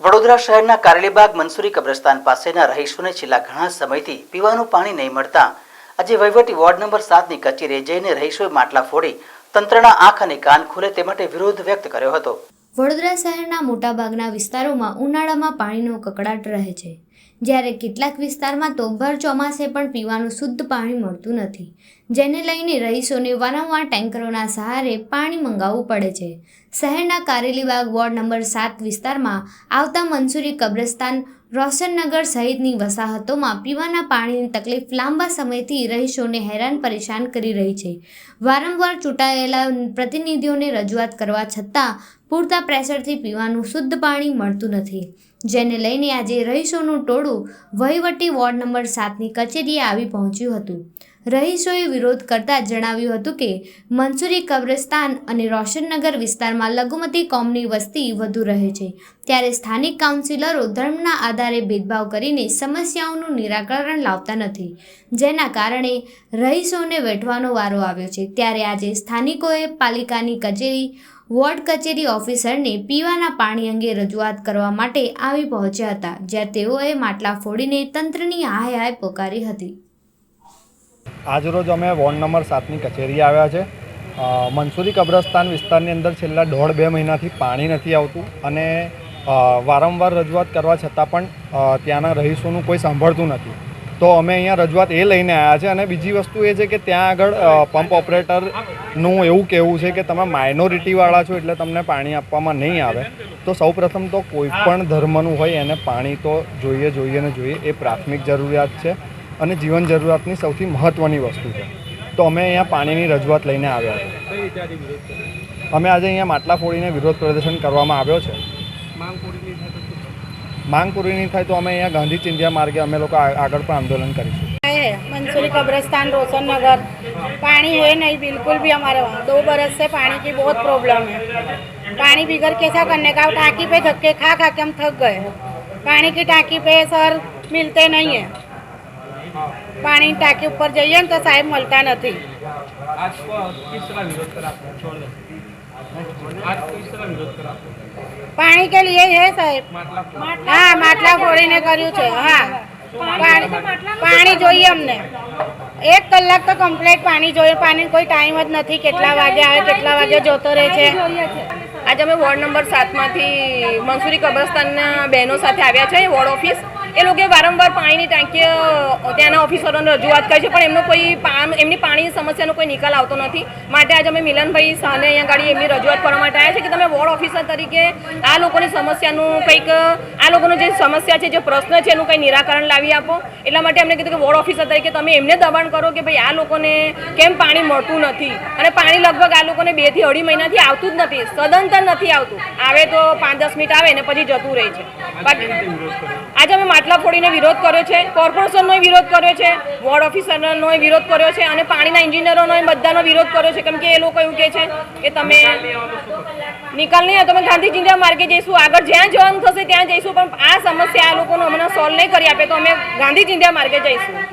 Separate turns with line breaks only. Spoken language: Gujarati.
વડોદરા શહેરના કારેલીબાગ મંસૂરી કબ્રસ્તાન પાસેના રહીશોને છેલ્લા ઘણા સમયથી પીવાનું પાણી નહીં મળતા આજે વહીવટી વોર્ડ નંબર 7ની કચેરીએ જઈને રહીશોએ માટલા ફોડી તંત્રના આંખ અને કાન ખુલે તે માટે વિરોધ વ્યક્ત કર્યો હતો।
વડોદરા શહેરના મોટાભાગના વિસ્તારોમાં ઉનાળામાં પાણીનો કકળાટ રહે છે, જ્યારે કેટલાક વિસ્તારમાં તો ભર ચોમાસે પણ પીવાનું શુદ્ધ પાણી મળતું નથી, જેને લઈને રહીશોને વારંવાર ટેન્કરોના સહારે પાણી મંગાવવું પડે છે। શહેરના કારેલીબાગ વોર્ડ નંબર 7 વિસ્તારમાં આવતા મંસૂરી કબ્રસ્તાન, રોશનનગર સહિતની વસાહતોમાં પીવાના પાણીની તકલીફ લાંબા સમયથી રહીશોને હેરાન પરેશાન કરી રહી છે। વારંવાર ચૂંટાયેલા પ્રતિનિધિઓને રજૂઆત કરવા છતાં પૂરતા પ્રેશરથી પીવાનું શુદ્ધ પાણી મળતું નથી, જેને લઈને આજે રહીશોનું ટોળું વહીવટી વોર્ડ નંબર 7ની કચેરીએ આવી પહોંચ્યું હતું। રહીશોએ વિરોધ કરતા જણાવ્યું હતું કે મંસૂરી કબ્રસ્તાન અને રોશનનગર વિસ્તારમાં લઘુમતી કોમની વસ્તી વધુ રહે છે, ત્યારે સ્થાનિક કાઉન્સિલરો ધર્મના આધારે ભેદભાવ કરીને સમસ્યાઓનું નિરાકરણ લાવતા નથી, જેના કારણે રહીશોને વેઠવાનો વારો આવ્યો છે। ત્યારે આજે સ્થાનિકોએ પાલિકાની કચેરી, વોર્ડ કચેરી ઓફિસરને પીવાના પાણી અંગે રજૂઆત કરવા માટે આવી પહોંચ્યા હતા, જ્યાં તેઓએ માટલા ફોડીને તંત્રની હાય હાય પોકારી હતી।
આજરોજ અમે વોર્ડ નંબર 7ની કચેરીએ આવ્યા છે। મંસૂરી કબ્રસ્તાન વિસ્તારની અંદર છેલ્લા 1.5-2 મહિનાથી પાણી નથી આવતું અને વારંવાર રજૂઆત કરવા છતાં પણ ત્યાંના રહીશોનું કોઈ સાંભળતું નથી, તો અમે અહીંયા રજૂઆત એ લઈને આવ્યા છે। અને બીજી વસ્તુ એ છે કે ત્યાં આગળ પંપ ઓપરેટરનું એવું કહેવું છે કે તમે માઇનોરિટીવાળા છો એટલે તમને પાણી આપવામાં નહીં આવે। તો સૌપ્રથમ તો કોઈ પણ ધર્મનું હોય એને પાણી તો જોઈએ એ પ્રાથમિક જરૂરિયાત છે અને જીવન જરૂરિયાતની સૌથી મહત્ત્વની વસ્તુ છે। તો અમે અહીંયા પાણીની રજૂઆત લઈને આવ્યા છે। અમે આજે અહીંયા માટલા ફોડીને વિરોધ પ્રદર્શન કરવામાં આવ્યો છે। માંગ પૂરી નહીં થાય તો અમે અહીંયા ગાંધી ચિંધ્યા માર્ગે અમે લોકો આગળ પણ આંદોलन કરીશું।
मंसूरी कब्रस्तान, रोशननगर पानी है नहीं बिल्कुल भी हमारे वहाँ। 2 बरस से पानी की बहुत प्रॉब्लम है। पानी बिगड़ कैसा करने का, टाँकी पे धक्के खा के हम थक गए। पानी की टाँकी पे सर मिलते नहीं है, पानी टाँकी ऊपर जाइए तो साहब मिलता नहीं। पानी के लिए है साहब, हाँ માટલા ફોડીને કર્યું છે। हाँ પાણી જોઈએ અમને, 1 કલાક તો કમ્પ્લીટ પાણી જોઈએ। પાણી કોઈ ટાઈમ જ નથી, કેટલા વાગે આવે કેટલા વાગે જતો રહે છે।
આજે અમે વોર્ડ નંબર 7માંથી મંસૂરી કબ્રસ્તાનના બહેનો સાથે આવ્યા છે વોર્ડ ઓફિસ। એ લોકોએ વારંવાર પાણીની ટાંકીઓ ત્યાંના ઓફિસરોને રજૂઆત કરી છે, પણ એમની પાણીની સમસ્યાનો કોઈ નિકાલ આવતો નથી। માટે આજે અમે મિલનભાઈ શાહને અહીંયા ગાડી એમની રજૂઆત કરવા માટે આવ્યા છે કે તમે વોર્ડ ઓફિસર તરીકે આ લોકોની સમસ્યાનું કંઈક, આ લોકોનો જે સમસ્યા છે, જે પ્રશ્ન છે એનું કંઈ નિરાકરણ લાવી આપો। એટલા માટે અમને કીધું કે વોર્ડ ઓફિસર તરીકે તમે એમને દબાણ કરો કે ભાઈ આ લોકોને કેમ પાણી મળતું નથી, અને પાણી લગભગ આ લોકોને 2 થી 2.5 મહિનાથી આવતું જ નથી, સદંતર નથી આવતું। આવે તો 5-10 મિનિટ આવે ને પછી જતું રહે છે। બાકી આજે અમે માટલા ફોડીને વિરોધ કર્યો છે, કોર્પોરેશનનો વિરોધ કર્યો છે, વોર્ડ ઓફિસરનો વિરોધ કર્યો છે અને પાણીના એન્જિનિયરોનો બધાનો વિરોધ કર્યો છે, કેમ કે એ લોકો એવું કહે છે કે તમે નિકાલ નહીં આવે તો અમે ગાંધી ચિંધ્યા માર્ગે જઈશું, આગળ જ્યાં જવાનું થશે ત્યાં જઈશું, પણ આ સમસ્યા આ લોકોનો હમણાં સોલ્વ નહીં કરી આપે તો અમે ગાંધી ચિંધ્યા માર્ગે જઈશું।